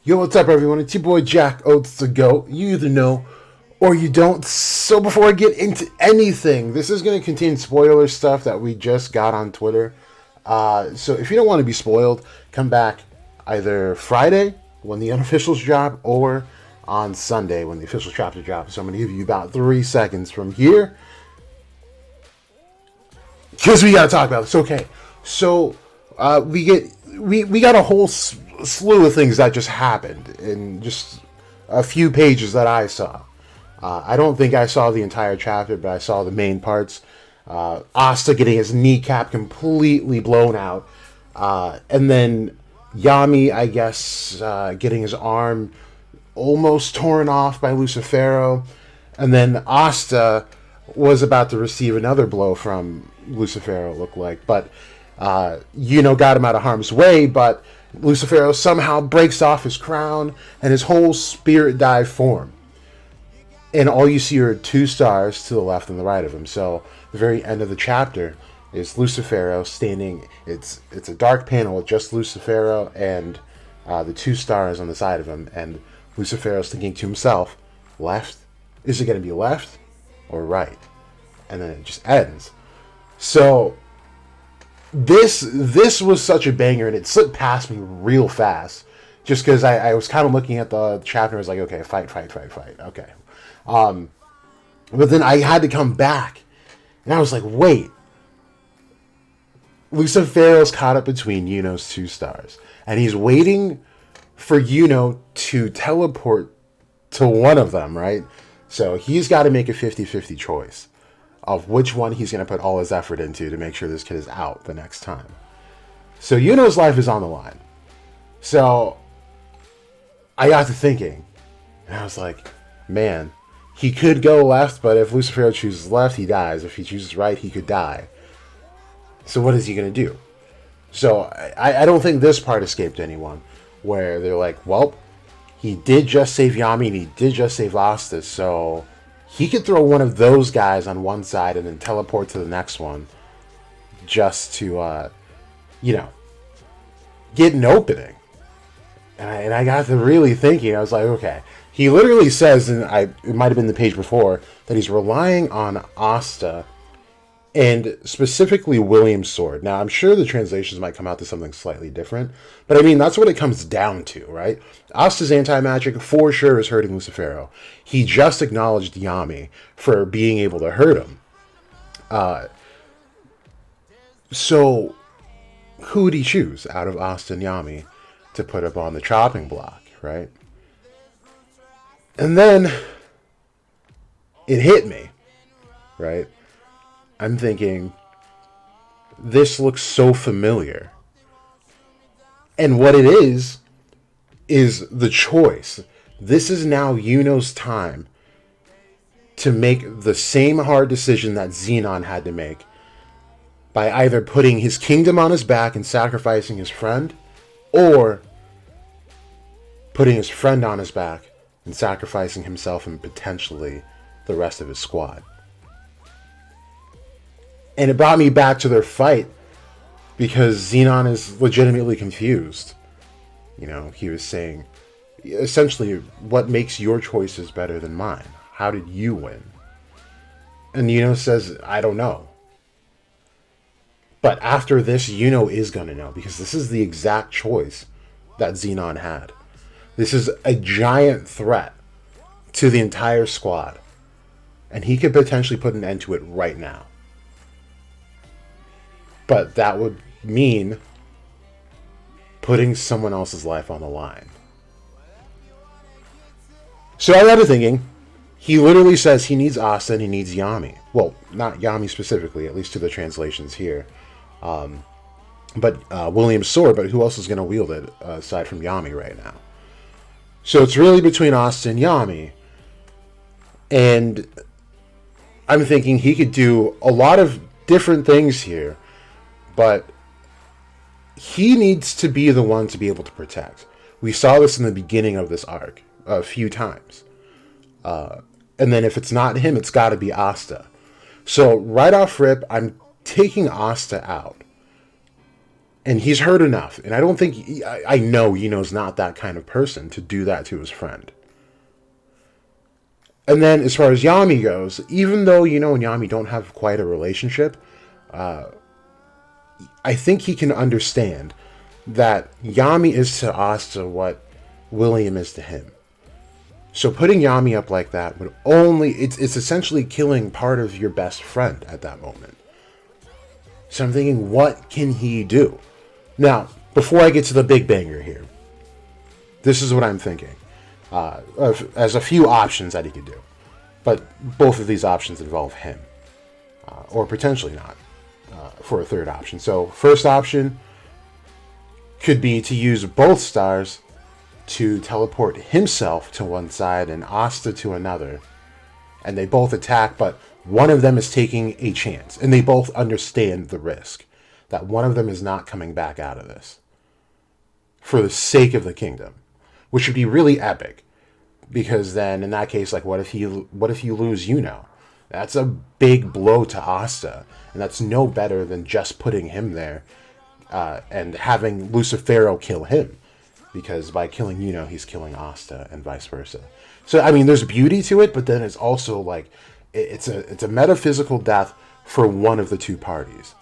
Yo, what's up, everyone? It's your boy Jack Oates the GOAT. You either know or you don't. So, before I get into anything, this is going to contain spoiler stuff that we just got on Twitter. So, if you don't want to be spoiled, come back either Friday when the unofficials drop or on Sunday when the official chapter drops. So, I'm going to give you about 3 seconds from here because we got to talk about this. Okay, so we got a whole slew of things that just happened in just a few pages that I saw. I don't think I saw the entire chapter, but I saw the main parts. Asta getting his kneecap completely blown out, and then Yami, I guess, getting his arm almost torn off by Lucifero, and then Asta was about to receive another blow from Lucifero, it looked like, but Yuno got him out of harm's way, but Lucifero somehow breaks off his crown and his whole spirit dive form. And all you see are 2 stars to the left and the right of him. So the very end of the chapter is Lucifero standing. It's a dark panel with just Lucifero and the 2 stars on the side of him. And Lucifero's thinking to himself, left? Is it going to be left or right? And then it just ends. So this was such a banger, and it slipped past me real fast, just because I was kind of looking at the chapter and I was like, okay, fight, okay. But then I had to come back, and I was like, wait, Lucifero's caught up between Yuno's 2 stars, and he's waiting for Yuno to teleport to one of them, right? So he's got to make a 50-50 choice of which one he's going to put all his effort into to make sure this kid is out the next time. So Yuno's life is on the line. So I got to thinking, and I was like, man, he could go left, but if Lucifero chooses left, he dies. If he chooses right, he could die. So what is he going to do? So I don't think this part escaped anyone, where they're like, well, he did just save Yami and he did just save Asta, so he could throw one of those guys on one side and then teleport to the next one just to, get an opening. And I got to really thinking. I was like, okay. He literally says, and it might have been the page before, that he's relying on Asta and specifically William's sword. Now, I'm sure the translations might come out to something slightly different, but I mean, that's what it comes down to, right? Asta's anti-magic for sure is hurting Lucifero. He just acknowledged Yami for being able to hurt him. So, who would he choose out of Asta and Yami to put up on the chopping block, right? And then it hit me, right? I'm thinking, this looks so familiar. And what it is the choice. This is now Yuno's time to make the same hard decision that Zenon had to make by either putting his kingdom on his back and sacrificing his friend, or putting his friend on his back and sacrificing himself and potentially the rest of his squad. And it brought me back to their fight because Zenon is legitimately confused. You know, he was saying, essentially, what makes your choices better than mine? How did you win? And Yuno says, I don't know. But after this, Yuno is going to know, because this is the exact choice that Zenon had. This is a giant threat to the entire squad. And he could potentially put an end to it right now. But that would mean putting someone else's life on the line. So I got to thinking, he literally says he needs Asta and he needs Yami. Well, not Yami specifically, at least to the translations here. But William's sword, but who else is going to wield it aside from Yami right now? So it's really between Asta and Yami. And I'm thinking he could do a lot of different things here. But he needs to be the one to be able to protect. We saw this in the beginning of this arc a few times. And then if it's not him, it's got to be Asta. So right off rip, I'm taking Asta out. And he's hurt enough. And I don't think, I know Yuno's not that kind of person to do that to his friend. And then as far as Yami goes, even though Yuno and Yami don't have quite a relationship, I think he can understand that Yami is to Asta what William is to him. So putting Yami up like that would only, it's essentially killing part of your best friend at that moment. So I'm thinking, what can he do? Now, before I get to the big banger here, this is what I'm thinking. As a few options that he could do. But both of these options involve him. Or potentially not. For a third option. So, first option could be to use both stars to teleport himself to one side and Asta to another. And they both attack, but one of them is taking a chance. And they both understand the risk. That one of them is not coming back out of this. For the sake of the kingdom. Which would be really epic. Because then, in that case, like, what if you lose Yuno? That's a big blow to Asta. And that's no better than just putting him there and having Lucifero kill him. Because by killing Yuno, he's killing Asta and vice versa. So, I mean, there's beauty to it, but then it's also like, it's a metaphysical death for one of the two parties.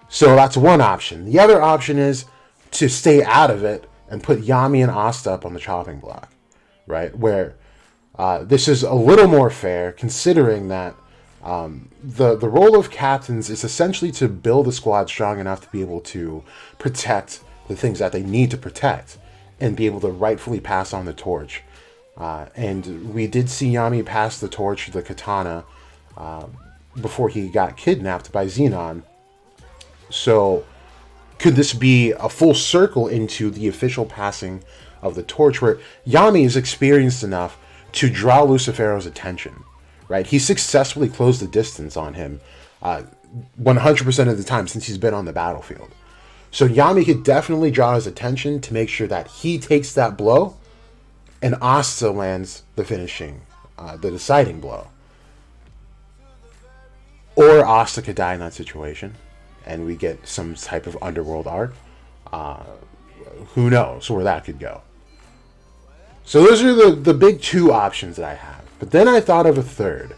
So that's one option. The other option is to stay out of it and put Yami and Asta up on the chopping block. Right? Where this is a little more fair, considering that the role of captains is essentially to build a squad strong enough to be able to protect the things that they need to protect and be able to rightfully pass on the torch. And we did see Yami pass the torch, the katana, before he got kidnapped by Zenon. So could this be a full circle into the official passing of the torch, where Yami is experienced enough to draw Lucifero's attention, right? He successfully closed the distance on him 100% of the time since he's been on the battlefield. So Yami could definitely draw his attention to make sure that he takes that blow and Asta lands the finishing, the deciding blow. Or Asta could die in that situation and we get some type of underworld arc. Who knows where that could go. So those are the big two options that I have. But then I thought of a third.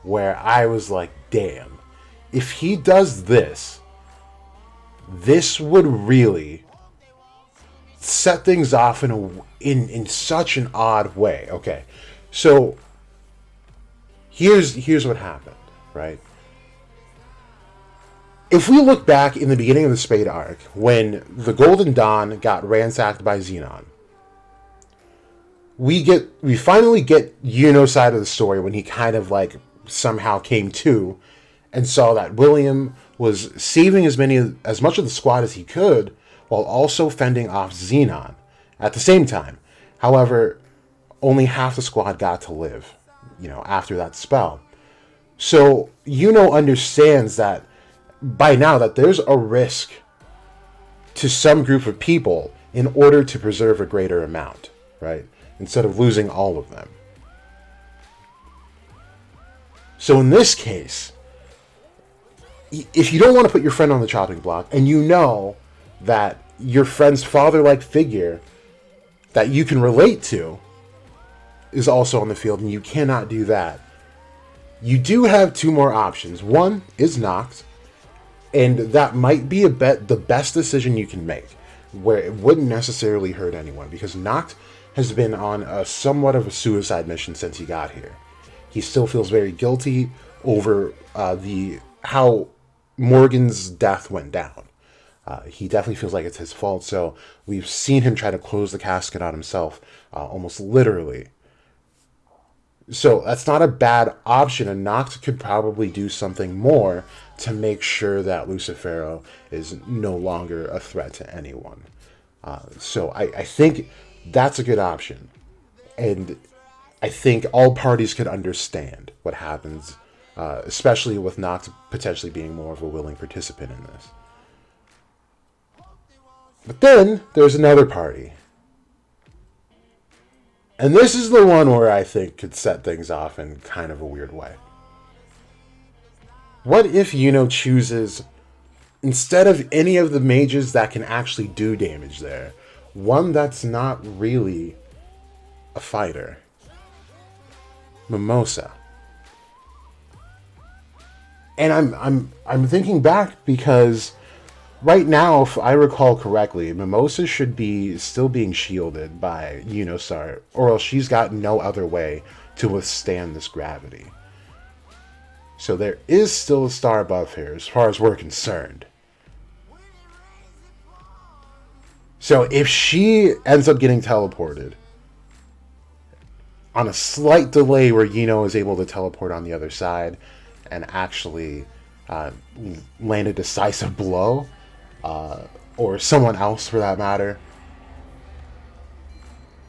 Where I was like, damn. If he does this, this would really set things off in such an odd way. Okay. So here's what happened, right? If we look back in the beginning of the Spade arc, when the Golden Dawn got ransacked by Xenon, we finally get Yuno's side of the story when he kind of like somehow came to and saw that William was saving as much of the squad as he could while also fending off Zenon at the same time. However, only half the squad got to live, after that spell. So Yuno understands that by now that there's a risk to some group of people in order to preserve a greater amount, right? Instead of losing all of them. So in this case, if you don't want to put your friend on the chopping block, and you know that your friend's father-like figure that you can relate to is also on the field, and you cannot do that, you do have two more options. One is Noct, and that might be the best decision you can make, where it wouldn't necessarily hurt anyone, because Noct has been on a somewhat of a suicide mission since he got here. He still feels very guilty over how Morgan's death went down. He definitely feels like it's his fault, so we've seen him try to close the casket on himself, almost literally. So that's not a bad option, and Noct could probably do something more to make sure that Lucifero is no longer a threat to anyone. So I think that's a good option. And I think all parties could understand what happens, especially with Noct potentially being more of a willing participant in this. But then there's another party. And this is the one where I think could set things off in kind of a weird way. What if Yuno chooses instead of any of the mages that can actually do damage there, one that's not really a fighter. Mimosa. And I'm thinking back because right now, if I recall correctly, Mimosa should be still being shielded by Yuno, or else she's got no other way to withstand this gravity. So there is still a star above here as far as we're concerned. So if she ends up getting teleported on a slight delay where Yuno is able to teleport on the other side and actually land a decisive blow, or someone else for that matter,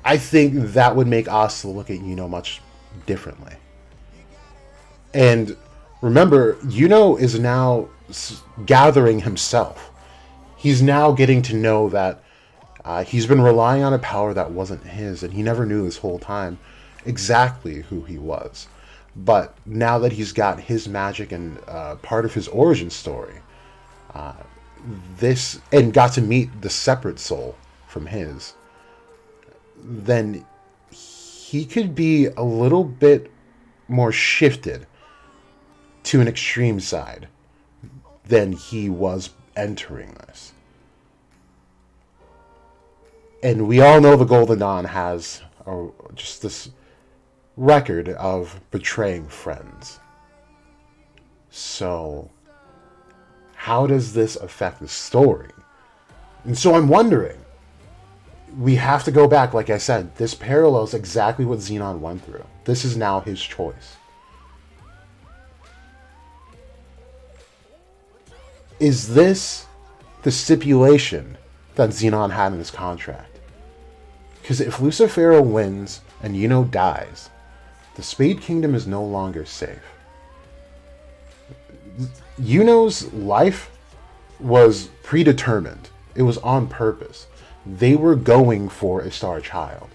I think that would make us look at Yuno much differently. And remember, Yuno is now gathering himself. He's now getting to know that he's been relying on a power that wasn't his, and he never knew this whole time exactly who he was. But now that he's got his magic and part of his origin story, this, and got to meet the separate soul from his, then he could be a little bit more shifted to an extreme side than he was entering this. And we all know the Golden Dawn has just this record of betraying friends. So how does this affect the story? And so I'm wondering, we have to go back, like I said, this parallels exactly what Zenon went through. This is now his choice. Is this the stipulation that Zenon had in his contract? Because if Lucifero wins and Yuno dies, the Spade Kingdom is no longer safe. Yuno's life was predetermined. It was on purpose. They were going for a star child.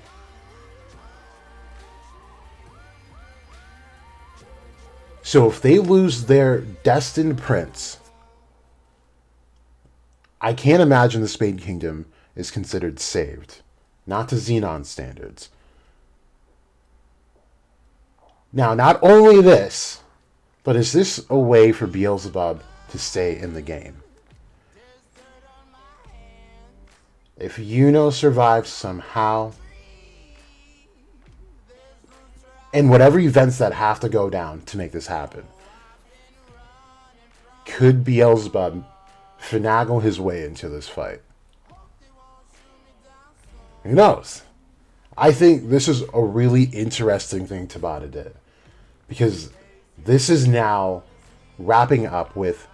So if they lose their destined prince, I can't imagine the Spade Kingdom is considered saved. Not to Xenon standards. Now, not only this, but is this a way for Beelzebub to stay in the game? If Yuno survives somehow, and whatever events that have to go down to make this happen, could Beelzebub finagle his way into this fight? Who knows? I think this is a really interesting thing Tabata did, because this is now wrapping up with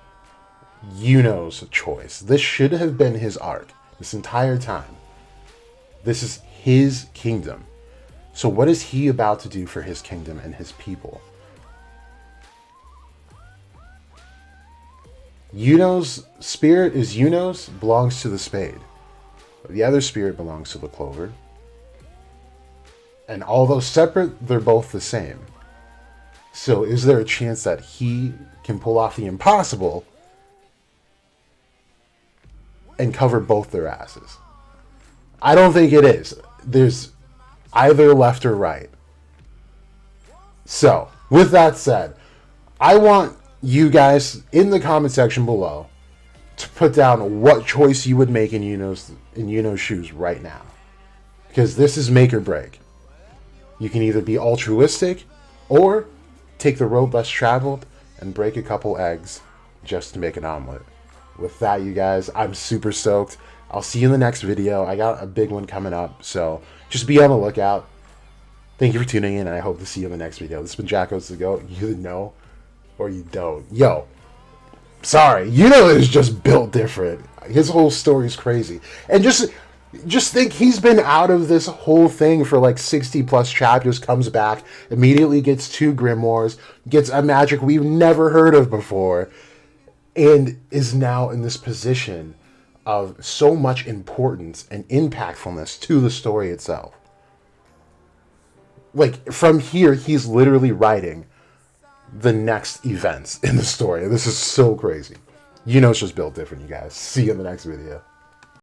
Yuno's choice. This should have been his arc this entire time. This is his kingdom. So what is he about to do for his kingdom and his people? Yuno's spirit is Yuno's, belongs to the Spade. The other spirit belongs to the Clover. And although separate, they're both the same. So is there a chance that he can pull off the impossible and cover both their asses? I don't think it is. There's either left or right. So, with that said, I want you guys in the comment section below to put down what choice you would make in Yuno's shoes right now. Because this is make or break. You can either be altruistic or take the road less traveled and break a couple eggs just to make an omelet. With that, you guys, I'm super stoked. I'll see you in the next video. I got a big one coming up, so just be on the lookout. Thank you for tuning in, and I hope to see you in the next video. This has been Jacko's to go. You either know or you don't. Yo, sorry, Yuno is just built different. His whole story is crazy. And just think, he's been out of this whole thing for like 60 plus chapters, comes back, immediately gets 2 grimoires, gets a magic we've never heard of before, and is now in this position of so much importance and impactfulness to the story itself. Like, from here, he's literally writing the next events in the story. This is so crazy. Yuno's just built different, you guys. See you in the next video.